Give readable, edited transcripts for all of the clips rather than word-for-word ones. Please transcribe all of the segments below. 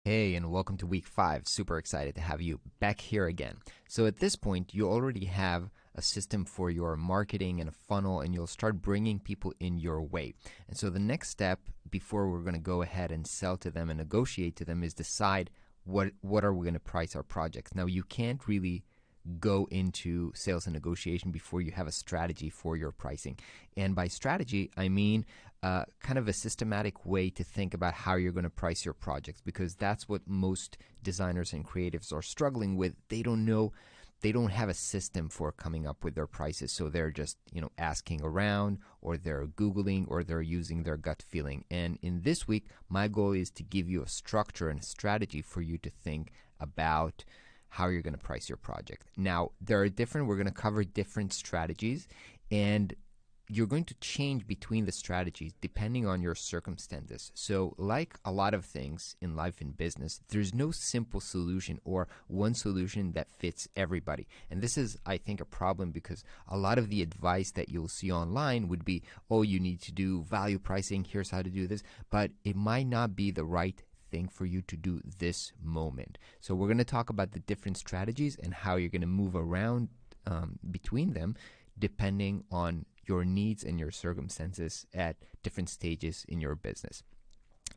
Hey, and welcome to week 5. Super excited to have you back here again. So, at this point, you already have a system for your marketing and a funnel, and you'll start bringing people in your way. And so, the next step before we're going to go ahead and sell to them and negotiate to them is decide what are we going to price our projects. Now, you can't really go into sales and negotiation before you have a strategy for your pricing. And by strategy, I mean kind of a systematic way to think about how you're going to price your projects, because that's what most designers and creatives are struggling with. They don't know. They don't have a system for coming up with their prices, so they're just asking around, or they're Googling, or they're using their gut feeling. And in this week, my goal is to give you a structure and a strategy for you to think about how you're going to price your project. Now, we're going to cover different strategies, and you're going to change between the strategies depending on your circumstances. So, like a lot of things in life and business, there's no simple solution or one solution that fits everybody. And this is, I think, a problem, because a lot of the advice that you'll see online would be, oh, you need to do value pricing, here's how to do this, but it might not be the right thing for you to do this moment. So we're going to talk about the different strategies and how you're going to move around between them depending on your needs and your circumstances at different stages in your business.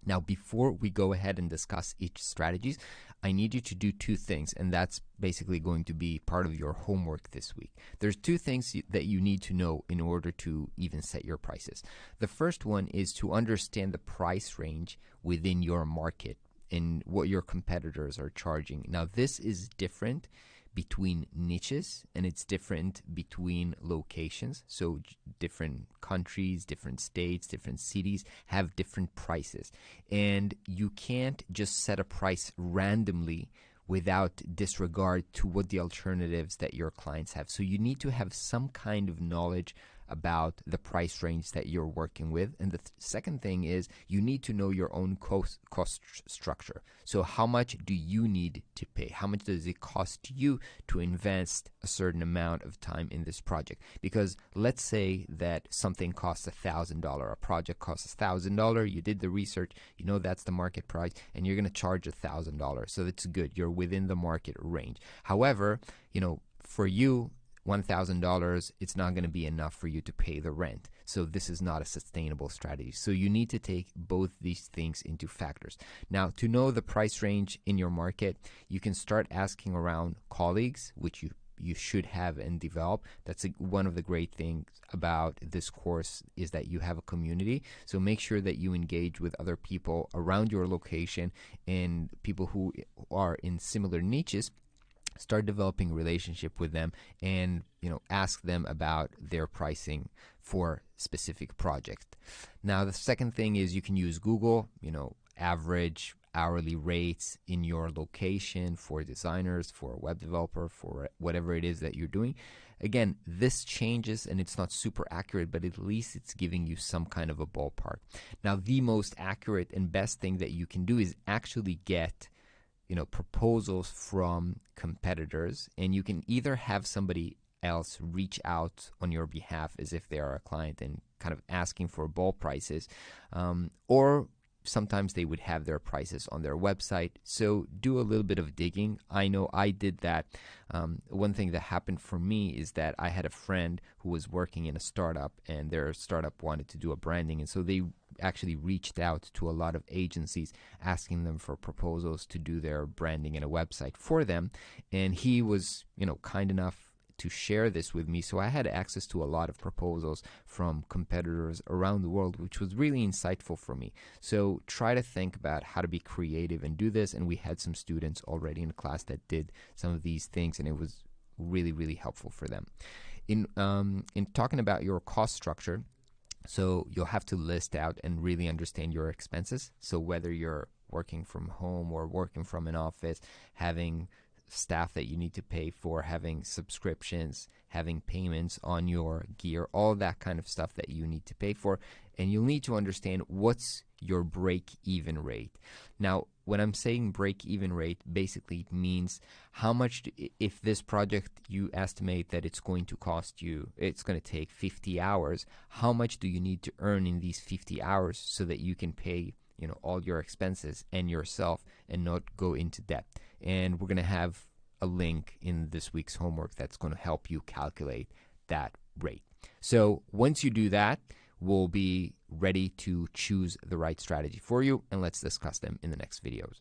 Now, before we go ahead and discuss each strategies, I need you to do two things, and that's basically going to be part of your homework this week. There's two things that you need to know in order to even set your prices. The first one is to understand the price range within your market and what your competitors are charging. Now, this is different between niches, and it's different between locations. So different countries, different states, different cities have different prices. And you can't just set a price randomly without disregard to what the alternatives that your clients have. So you need to have some kind of knowledge about the price range that you're working with. And the second thing is you need to know your own cost structure. So how much do you need to pay? How much does it cost you to invest a certain amount of time in this project? Because let's say that something costs $1,000, a project costs $1,000, you did the research, you know that's the market price, and you're going to charge $1,000. So that's good. You're within the market range. However, for you, $1,000, it's not going to be enough for you to pay the rent. So this is not a sustainable strategy. So you need to take both these things into factors. Now, to know the price range in your market, you can start asking around colleagues, which you should have and develop. That's one of the great things about this course, is that you have a community. So make sure that you engage with other people around your location and people who are in similar niches. Start developing a relationship with them, and ask them about their pricing for specific projects. Now, the second thing is you can use Google, average hourly rates in your location for designers, for a web developer, for whatever it is that you're doing. Again, this changes and it's not super accurate, but at least it's giving you some kind of a ballpark. Now, the most accurate and best thing that you can do is actually get proposals from competitors, and you can either have somebody else reach out on your behalf as if they are a client and kind of asking for ball prices, or sometimes they would have their prices on their website. So do a little bit of digging. I know I did that. One thing that happened for me is that I had a friend who was working in a startup, and their startup wanted to do a branding, and so they actually reached out to a lot of agencies asking them for proposals to do their branding and a website for them. And he was, kind enough to share this with me. So I had access to a lot of proposals from competitors around the world, which was really insightful for me. So try to think about how to be creative and do this. And we had some students already in class that did some of these things, and it was really, really helpful for them. In talking about your cost structure, so you'll have to list out and really understand your expenses. So whether you're working from home or working from an office, having staff that you need to pay for, having subscriptions, having payments on your gear, all that kind of stuff that you need to pay for. And you'll need to understand what's your break-even rate. Now, when I'm saying break-even rate, basically it means how much, if this project you estimate that it's going to cost you, it's going to take 50 hours, how much do you need to earn in these 50 hours so that you can pay all your expenses and yourself and not go into debt. And we're going to have a link in this week's homework that's going to help you calculate that rate. So once you do that, we'll be ready to choose the right strategy for you, and let's discuss them in the next videos.